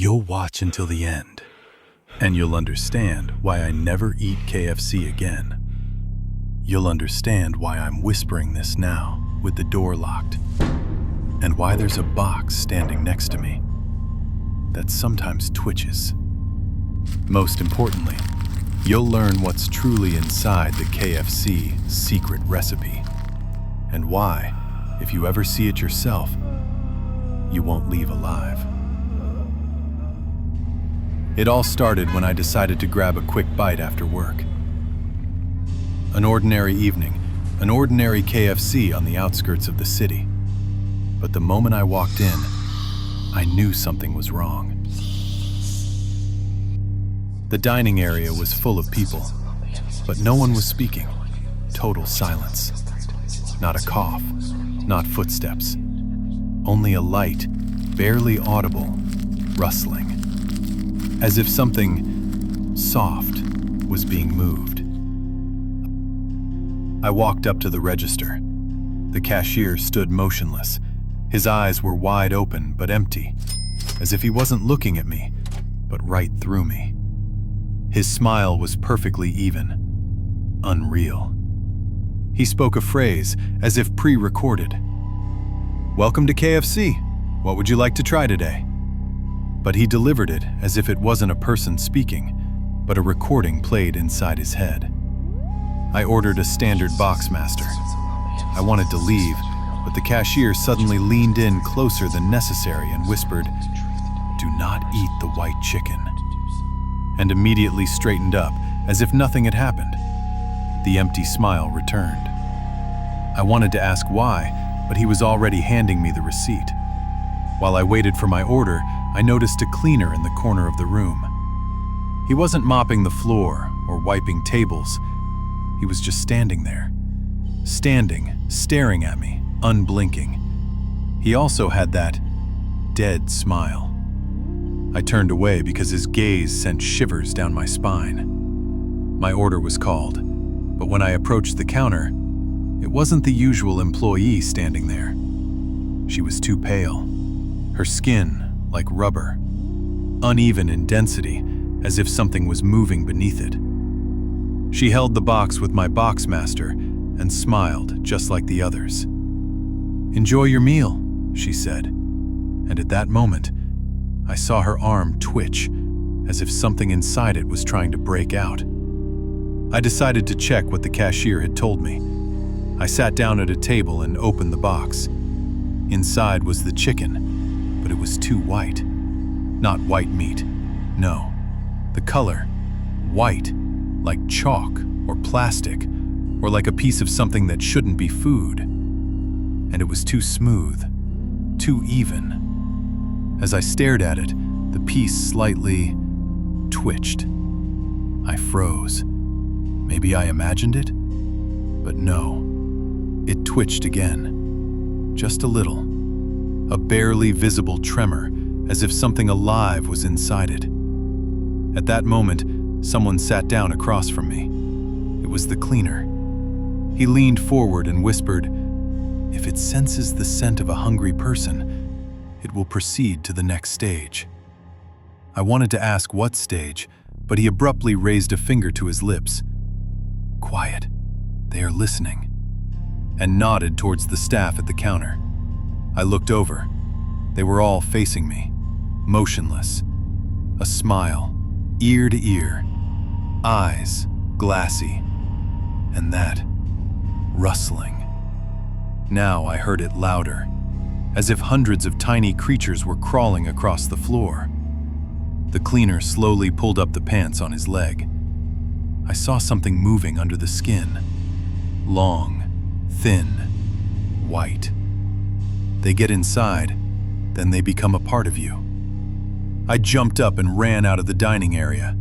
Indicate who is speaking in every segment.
Speaker 1: You'll watch until the end, and you'll understand why I never eat KFC again. You'll understand why I'm whispering this now with the door locked, and why there's a box standing next to me that sometimes twitches. Most importantly, you'll learn what's truly inside the KFC secret recipe, and why, if you ever see it yourself, you won't leave alive. It all started when I decided to grab a quick bite after work. An ordinary evening, an ordinary KFC on the outskirts of the city. But the moment I walked in, I knew something was wrong. The dining area was full of people, but no one was speaking. Total silence. Not a cough, not footsteps. Only a light, barely audible, rustling. As if something soft was being moved. I walked up to the register. The cashier stood motionless. His eyes were wide open but empty, as if he wasn't looking at me, but right through me. His smile was perfectly even, unreal. He spoke a phrase as if pre-recorded. "Welcome to KFC. What would you like to try today?" But he delivered it as if it wasn't a person speaking, but a recording played inside his head. I ordered a standard box master. I wanted to leave, but the cashier suddenly leaned in closer than necessary and whispered, "Do not eat the white chicken," and immediately straightened up as if nothing had happened. The empty smile returned. I wanted to ask why, but he was already handing me the receipt. While I waited for my order, I noticed a cleaner in the corner of the room. He wasn't mopping the floor or wiping tables. He was just standing there. Standing, staring at me, unblinking. He also had that dead smile. I turned away because his gaze sent shivers down my spine. My order was called, but when I approached the counter, it wasn't the usual employee standing there. She was too pale. Her skin like rubber, uneven in density, as if something was moving beneath it. She held the box with my box master and smiled just like the others. "Enjoy your meal," she said, and at that moment, I saw her arm twitch as if something inside it was trying to break out. I decided to check what the cashier had told me. I sat down at a table and opened the box. Inside was the chicken, but it was too white. Not white meat, no. The color, white, like chalk or plastic, or like a piece of something that shouldn't be food. And it was too smooth, too even. As I stared at it, the piece slightly twitched. I froze. Maybe I imagined it? But no. It twitched again. Just a little. A barely visible tremor, as if something alive was inside it. At that moment, someone sat down across from me. It was the cleaner. He leaned forward and whispered, "If it senses the scent of a hungry person, it will proceed to the next stage." I wanted to ask what stage, but he abruptly raised a finger to his lips. "Quiet, they are listening," and nodded towards the staff at the counter. I looked over. They were all facing me, motionless. A smile, ear to ear, eyes glassy, and that rustling. Now I heard it louder, as if hundreds of tiny creatures were crawling across the floor. The cleaner slowly pulled up the pants on his leg. I saw something moving under the skin. Long, thin, white. They get inside, then they become a part of you. I jumped up and ran out of the dining area.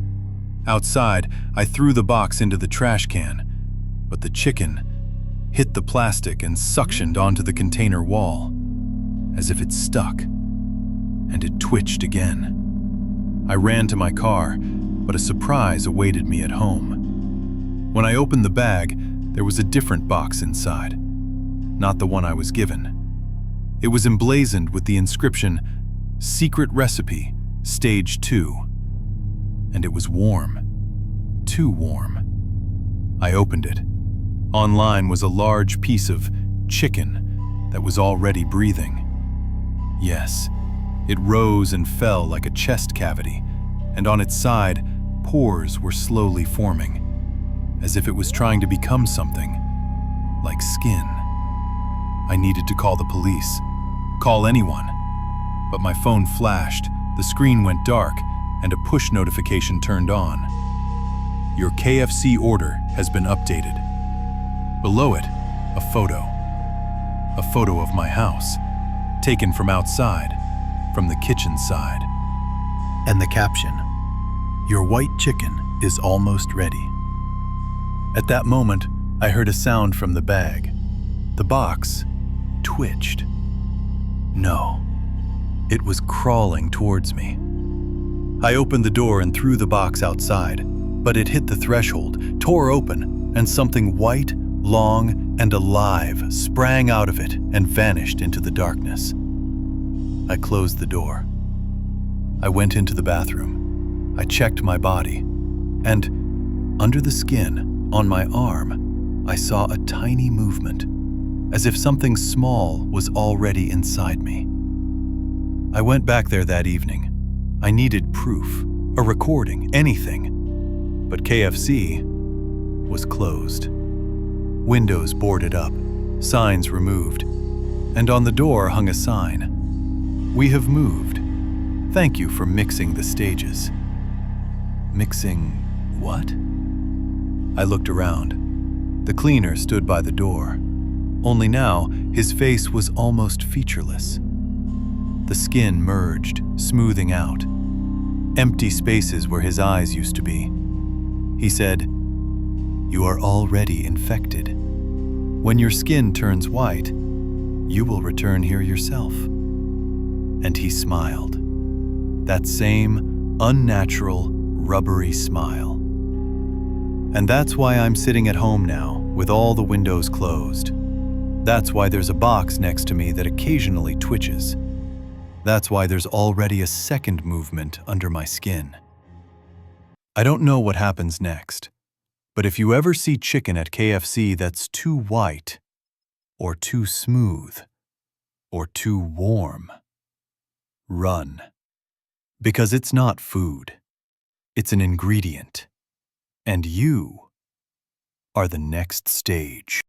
Speaker 1: Outside, I threw the box into the trash can, but the chicken hit the plastic and suctioned onto the container wall, as if it stuck, and it twitched again. I ran to my car, but a surprise awaited me at home. When I opened the bag, there was a different box inside, not the one I was given. It was emblazoned with the inscription, "Secret Recipe, Stage 2. And it was warm. Too warm. I opened it. Online was a large piece of chicken that was already breathing. Yes, it rose and fell like a chest cavity, and on its side, pores were slowly forming, as if it was trying to become something, like skin. I needed to call the police, call anyone, but my phone flashed, the screen went dark, and a push notification turned on. Your KFC order has been updated. Below it, a photo. A photo of my house, taken from outside, from the kitchen side.
Speaker 2: And the caption, "Your white chicken is almost ready."
Speaker 1: At that moment, I heard a sound from the bag. The box twitched. No, it was crawling towards me. I opened the door and threw the box outside, but it hit the threshold, tore open, and something white, long, and alive sprang out of it and vanished into the darkness. I closed the door. I went into the bathroom. I checked my body, and under the skin, on my arm, I saw a tiny movement, as if something small was already inside me. I went back there that evening. I needed proof, a recording, anything. But KFC was closed. Windows boarded up, signs removed, and on the door hung a sign. "We have moved. Thank you for mixing the stages." Mixing what? I looked around. The cleaner stood by the door. Only now, his face was almost featureless. The skin merged, smoothing out. Empty spaces where his eyes used to be. He said, "You are already infected. When your skin turns white, you will return here yourself." And he smiled. That same unnatural, rubbery smile. And that's why I'm sitting at home now, with all the windows closed. That's why there's a box next to me that occasionally twitches. That's why there's already a second movement under my skin. I don't know what happens next, but if you ever see chicken at KFC that's too white, or too smooth, or too warm, run. Because it's not food. It's an ingredient. And you are the next stage.